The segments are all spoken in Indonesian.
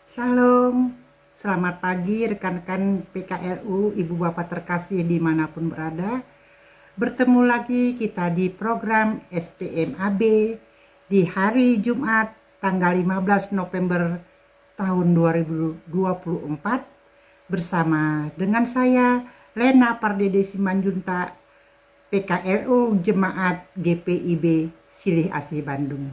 Shalom, selamat pagi rekan-rekan PKLU, Ibu Bapak terkasih dimanapun berada. Bertemu lagi kita di program SPMAB di hari Jumat tanggal 15 November tahun 2024 bersama dengan saya Lena Pardede Simanjuntak, PKLU Jemaat GPIB Silih Asih Bandung.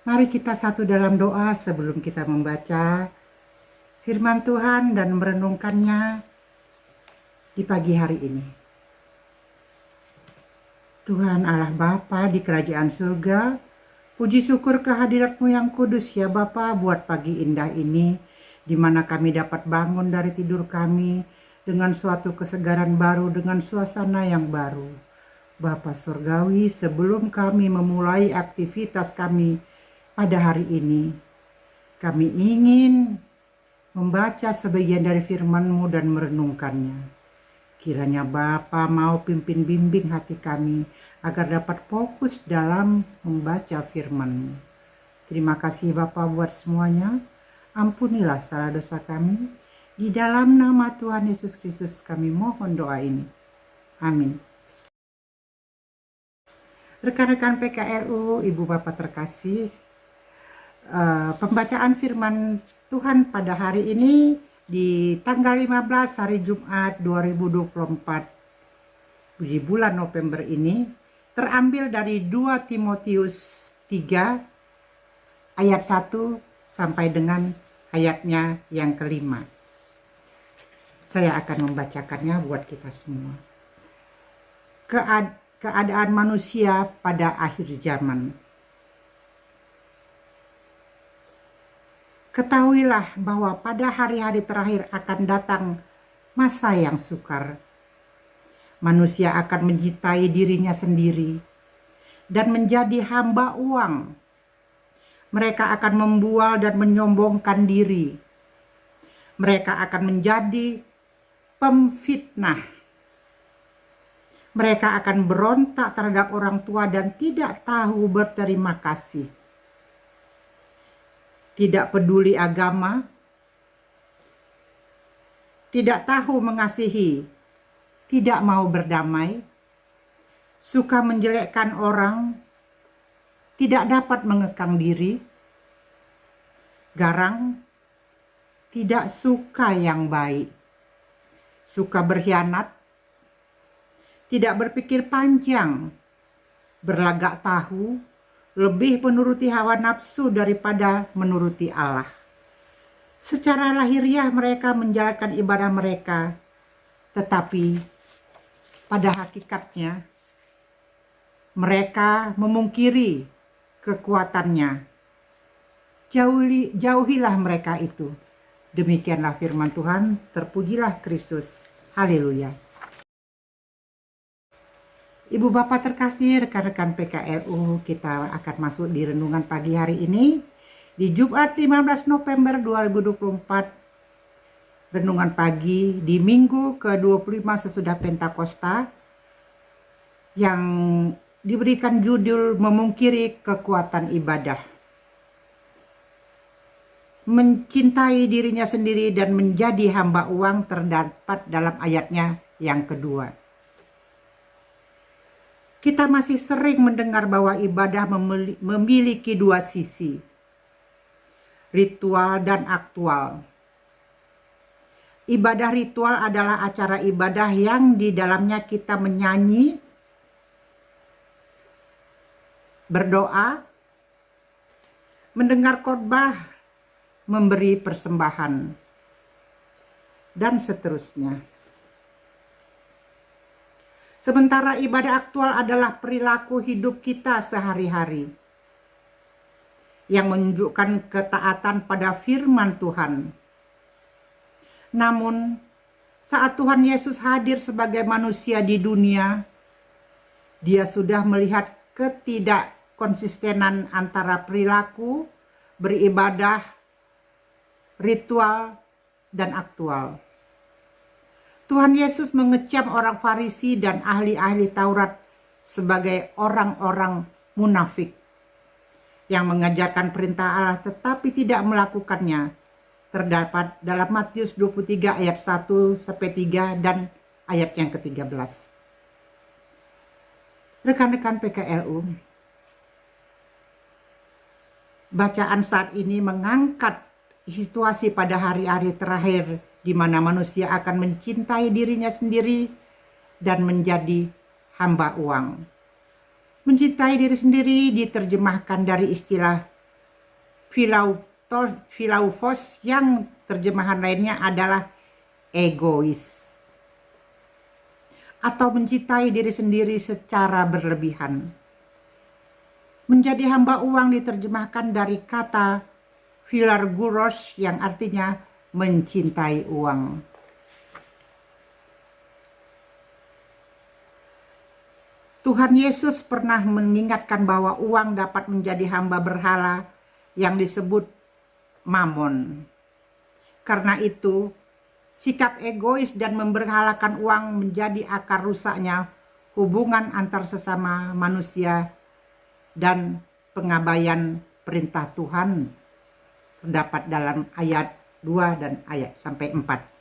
Mari kita satu dalam doa sebelum kita membaca firman Tuhan dan merenungkannya di pagi hari ini. Tuhan Allah Bapa di kerajaan surga, puji syukur kehadirat-Mu yang kudus ya Bapa buat pagi indah ini, di mana kami dapat bangun dari tidur kami dengan suatu kesegaran baru, dengan suasana yang baru. Bapa Surgawi, sebelum kami memulai aktivitas kami pada hari ini, kami ingin membaca sebagian dari firman-Mu dan merenungkannya. Kiranya Bapa mau pimpin bimbing hati kami agar dapat fokus dalam membaca firman-Mu. Terima kasih Bapa buat semuanya. Ampunilah salah dosa kami. Di dalam nama Tuhan Yesus Kristus kami mohon doa ini. Amin. Rekan-rekan PKLU, Ibu Bapak terkasih, pembacaan firman Tuhan pada hari ini di tanggal 15 hari Jumat 2024 di bulan November ini terambil dari 2 Timotius 3 ayat 1 sampai dengan ayatnya yang kelima. Saya akan membacakannya buat kita semua. Keadaan manusia pada akhir zaman. Ketahuilah bahwa pada hari-hari terakhir akan datang masa yang sukar. Manusia akan mencintai dirinya sendiri dan menjadi hamba uang. Mereka akan membual dan menyombongkan diri. Mereka akan menjadi pemfitnah. Mereka akan berontak terhadap orang tua dan tidak tahu berterima kasih. Tidak peduli agama, tidak tahu mengasihi, tidak mau berdamai, suka menjelekkan orang, tidak dapat mengekang diri, garang, tidak suka yang baik, suka berkhianat, tidak berpikir panjang, berlagak tahu, lebih menuruti hawa nafsu daripada menuruti Allah. Secara lahiriah mereka menjalankan ibadah mereka, tetapi pada hakikatnya mereka memungkiri kekuatannya. Jauhilah mereka itu. Demikianlah firman Tuhan, terpujilah Kristus. Haleluya. Ibu Bapak terkasih, rekan-rekan PKLU, kita akan masuk di renungan pagi hari ini di Jumat 15 November 2024, renungan pagi di minggu ke-25 sesudah Pentakosta yang diberikan judul memungkiri kekuatan ibadah. Mencintai dirinya sendiri dan menjadi hamba uang terdapat dalam ayatnya yang kedua. Kita masih sering mendengar bahwa ibadah memiliki dua sisi, ritual dan aktual. Ibadah ritual adalah acara ibadah yang di dalamnya kita menyanyi, berdoa, mendengar khotbah, memberi persembahan, dan seterusnya. Sementara ibadah aktual adalah perilaku hidup kita sehari-hari. yang menunjukkan ketaatan pada firman Tuhan. Namun, saat Tuhan Yesus hadir sebagai manusia di dunia, Dia sudah melihat ketidakkonsistenan antara perilaku, beribadah, ritual, dan aktual. Tuhan Yesus mengecam orang Farisi dan ahli-ahli Taurat sebagai orang-orang munafik yang mengajarkan perintah Allah tetapi tidak melakukannya. Terdapat dalam Matius 23 ayat 1-3 dan ayat yang ke-13. Rekan-rekan PKLU, bacaan saat ini mengangkat situasi pada hari-hari terakhir di mana manusia akan mencintai dirinya sendiri dan menjadi hamba uang. Mencintai diri sendiri diterjemahkan dari istilah philaufos yang terjemahan lainnya adalah egois atau mencintai diri sendiri secara berlebihan. Menjadi hamba uang diterjemahkan dari kata philarguros yang artinya mencintai uang. Tuhan Yesus pernah mengingatkan bahwa uang dapat menjadi hamba berhala yang disebut mamon. Karena itu, sikap egois dan memberhalakan uang menjadi akar rusaknya hubungan antar sesama manusia dan pengabaian perintah Tuhan. Terdapat dalam ayat 2 dan ayat sampai 4.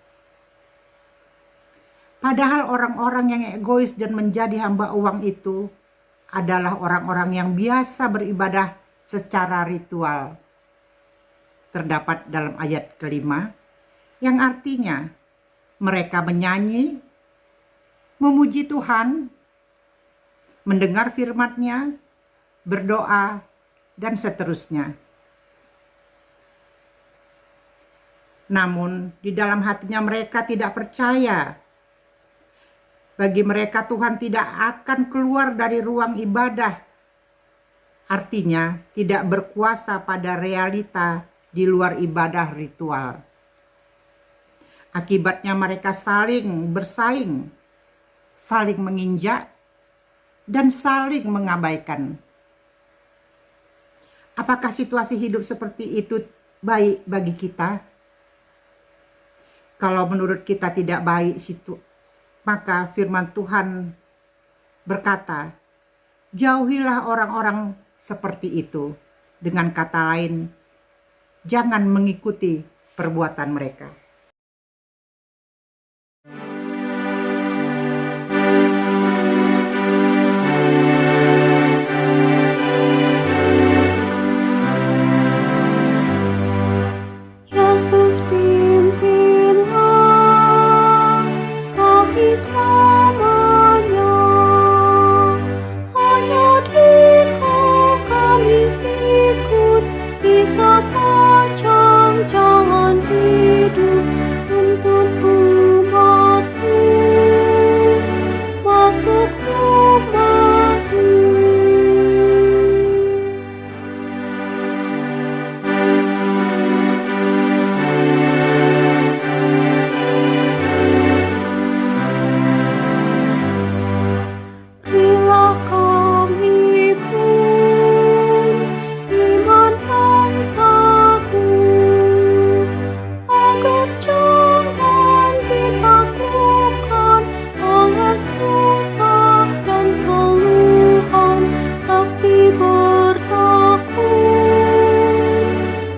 Padahal orang-orang yang egois dan menjadi hamba uang itu adalah orang-orang yang biasa beribadah secara ritual. Terdapat dalam ayat kelima, yang artinya mereka menyanyi, memuji Tuhan, mendengar firman-Nya, berdoa, dan seterusnya. Namun di dalam hatinya mereka tidak percaya. Bagi mereka Tuhan tidak akan keluar dari ruang ibadah. Artinya tidak berkuasa pada realita di luar ibadah ritual. Akibatnya mereka saling bersaing, saling menginjak, dan saling mengabaikan. Apakah situasi hidup seperti itu baik bagi kita? Kalau menurut kita tidak baik situ, maka firman Tuhan berkata, jauhilah orang-orang seperti itu. Dengan kata lain, jangan mengikuti perbuatan mereka. Yesus pimpinlah kami selamanya, hanya Engkau kami ikut di sepanjang jalan hidup. Tuntun umat-Mu masuk rumah-Mu. Berilah kami pun iman yang teguh, agar jangan ditaklukkan oleh susah dan keluhan, tapi bertekun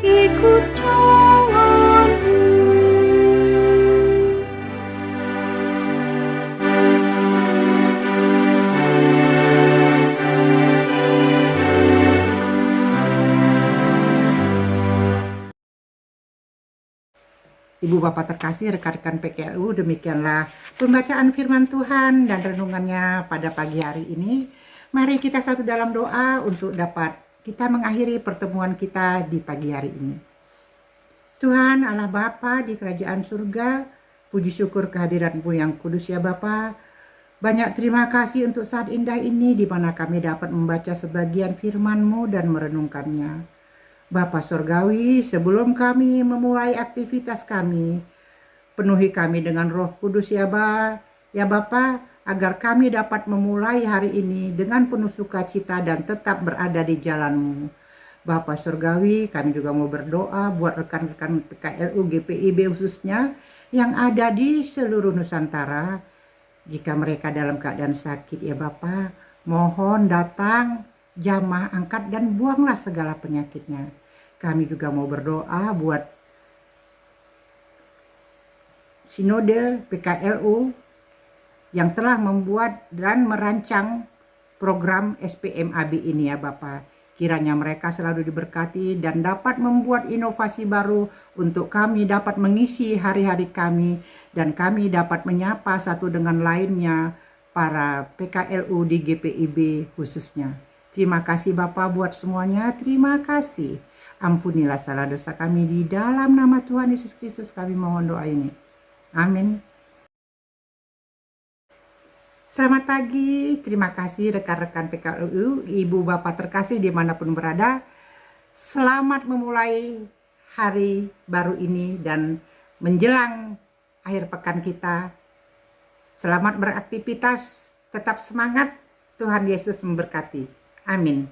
ikut jalan-Mu. Ibu Bapak terkasih, rekan-rekan PKLU, demikianlah pembacaan firman Tuhan dan renungannya pada pagi hari ini. Mari kita satu dalam doa untuk dapat kita mengakhiri pertemuan kita di pagi hari ini. Tuhan Allah Bapa di kerajaan surga, puji syukur kehadiran-Mu yang kudus ya Bapa. Banyak terima kasih untuk saat indah ini di mana kami dapat membaca sebagian firman-Mu dan merenungkannya. Bapa Surgawi, sebelum kami memulai aktivitas kami, penuhi kami dengan Roh Kudus ya Bapa, agar kami dapat memulai hari ini dengan penuh sukacita dan tetap berada di jalan-Mu. Bapa Surgawi, kami juga mau berdoa buat rekan-rekan PKLU GPIB khususnya yang ada di seluruh Nusantara. Jika mereka dalam keadaan sakit ya Bapa, mohon datang, jamah, angkat dan buanglah segala penyakitnya. Kami juga mau berdoa buat Sinode PKLU yang telah membuat dan merancang program SPMAB ini ya Bapa. Kiranya mereka selalu diberkati dan dapat membuat inovasi baru untuk kami dapat mengisi hari-hari kami dan kami dapat menyapa satu dengan lainnya para PKLU di GPIB khususnya. Terima kasih Bapa buat semuanya, terima kasih. Ampunilah salah dosa kami di dalam nama Tuhan Yesus Kristus kami mohon doa ini. Amin. Selamat pagi, terima kasih rekan-rekan PKLU, ibu bapak terkasih dimanapun berada. Selamat memulai hari baru ini dan menjelang akhir pekan kita. Selamat beraktivitas, tetap semangat, Tuhan Yesus memberkati. Amin.